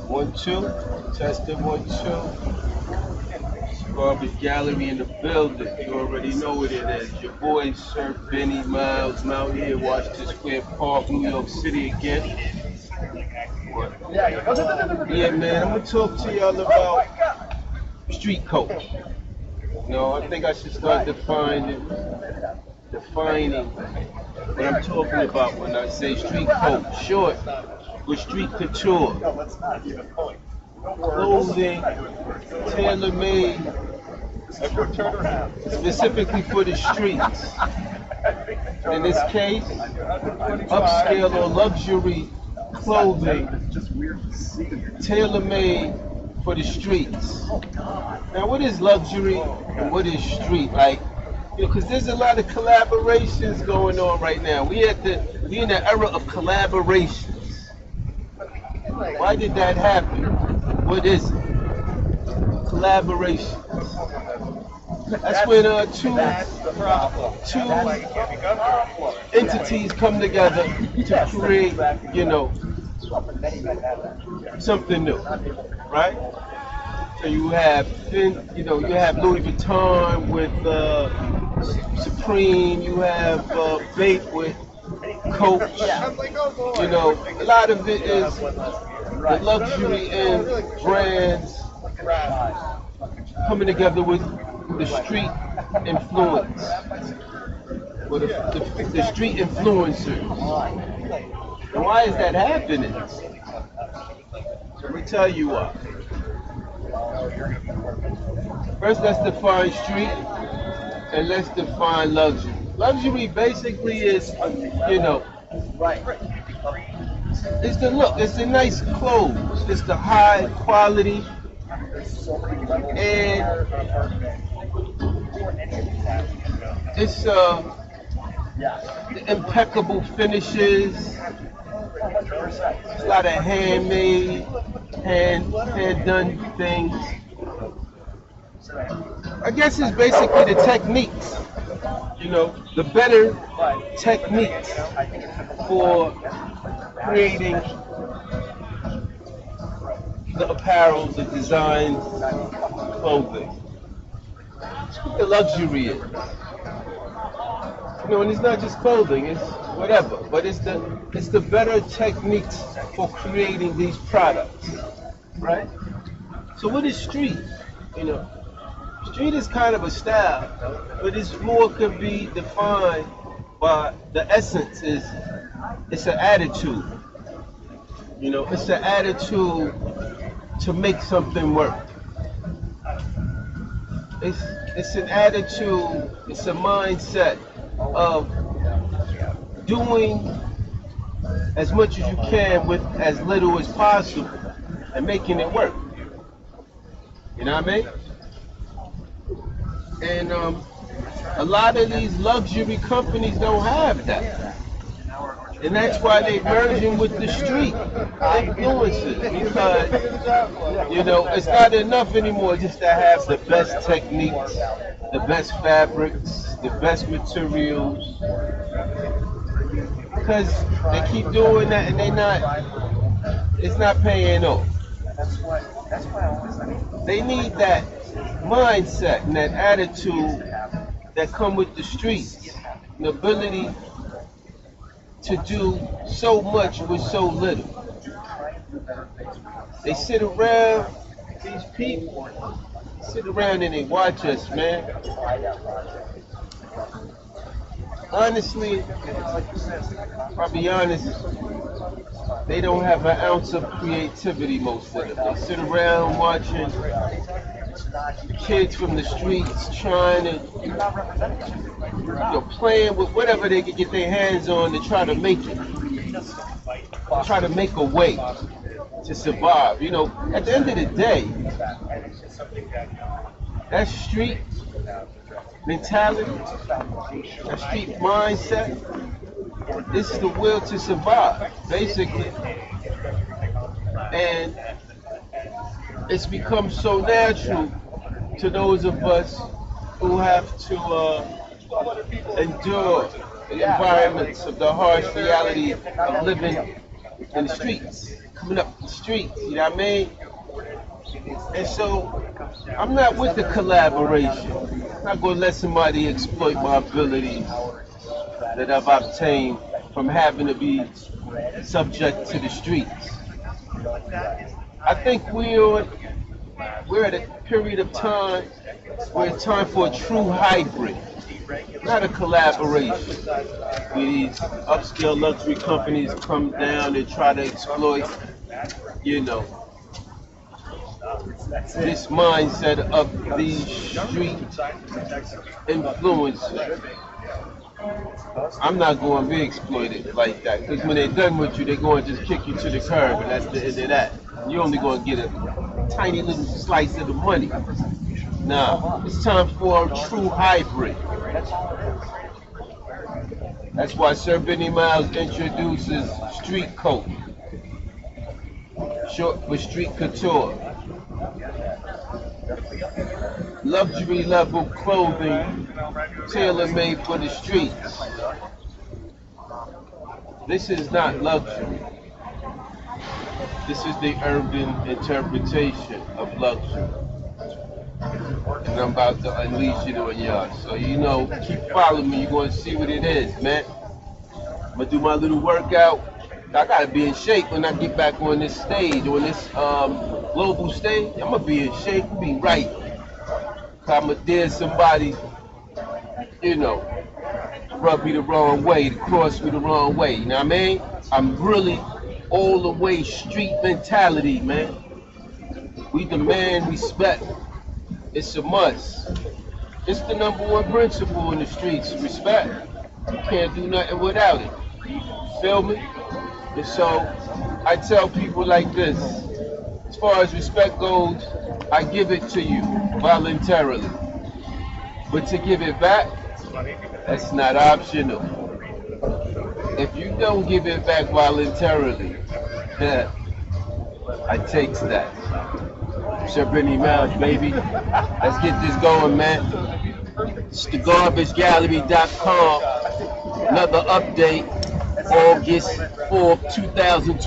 One, two. Testing, one, two. Garbage Gallery in the building. You already know what it is. Your boy, Sir Benny Miles, I'm out here, Washington Square Park, New York City again. What? Yeah, man, I'm gonna talk to y'all about street code. I think I should start defining what I'm talking about when I say street code. Short with street couture, clothing, tailor-made, specifically for the streets. In this case, upscale or luxury clothing, tailor-made for the streets. Now, what is luxury and what is street? Like, because there's a lot of collaborations going on right now. We in the era of collaborations. Why did that happen? What is it? Collaborations. That's when two entities come together to create, something new, right? So you have, you have Louis Vuitton with Supreme. You have Bape with Coach. A lot of it is the luxury and brands coming together with the street influence, or the street influencers. And why is that happening? Let me tell you why. First, let's define street and let's define luxury. Luxury basically is, it's the look, it's the nice clothes, it's the high quality, and it's the impeccable finishes. It's a lot of handmade, hand done things. I guess it's basically the techniques, the better techniques for creating the apparel, the design, clothing. That's what the luxury is. And it's not just clothing, it's whatever, but it's the better techniques for creating these products, right? So what is street? Street is kind of a style, but it's more could be defined by the essence is it's an attitude. It's an attitude to make something work. It's an attitude, it's a mindset of doing as much as you can with as little as possible and making it work. You know what I mean? And a lot of these luxury companies don't have that. And that's why they're merging with the street influences, because, it's not enough anymore just to have the best techniques, the best fabrics, the best materials, because they keep doing that and it's not paying off. They need that mindset and that attitude that come with the streets, the ability to do so much with so little. They sit around, these people sit around and they watch us, man. Honestly, I'll be honest, they don't have an ounce of creativity, most of them. They sit around watching kids from the streets trying to, playing with whatever they could get their hands on to try to make it. Try to make a way to survive. At the end of the day, that street mentality, that street mindset, this is the will to survive, basically. And it's become so natural to those of us who have to endure the environments of the harsh reality of living in the streets. coming up the streets, you know what I mean? And so I'm not with the collaboration. I'm not gonna let somebody exploit my abilities that I've obtained from having to be subject to the streets. I think we're at a period of time where it's time for a true hybrid, not a collaboration. Where these upscale luxury companies come down and try to exploit, you know, this mindset of these street influencers. I'm not going to be exploited like that because when they're done with you, they're going to just kick you to the curb, and that's the end of that. You're only going to get a tiny little slice of the money. Nah, it's time for a true hybrid. That's why Sir Benny Miles introduces street coat, short for street couture. Luxury level clothing tailor made for the streets. This is not luxury. This is the urban interpretation of luxury. And I'm about to unleash it on y'all. So you know, keep following me. You're going to see what it is, man. I'm going to do my little workout. I got to be in shape when I get back on this stage, on this global stage. I'm going to be in shape, be right. I'm going to dare somebody, you know, to rub me the wrong way, to cross me the wrong way. You know what I mean? I'm really all the way street mentality, man. We demand respect. It's a must. It's the number one principle in the streets, respect. You can't do nothing without it. You feel me? And so I tell people like this, as far as respect goes, I give it to you voluntarily. But to give it back, that's not optional. If you don't give it back voluntarily, I takes that. Sir Benny Miles, baby. Let's get this going, man. It's thegarbagegallery.com. Another update, August 4th, 2020.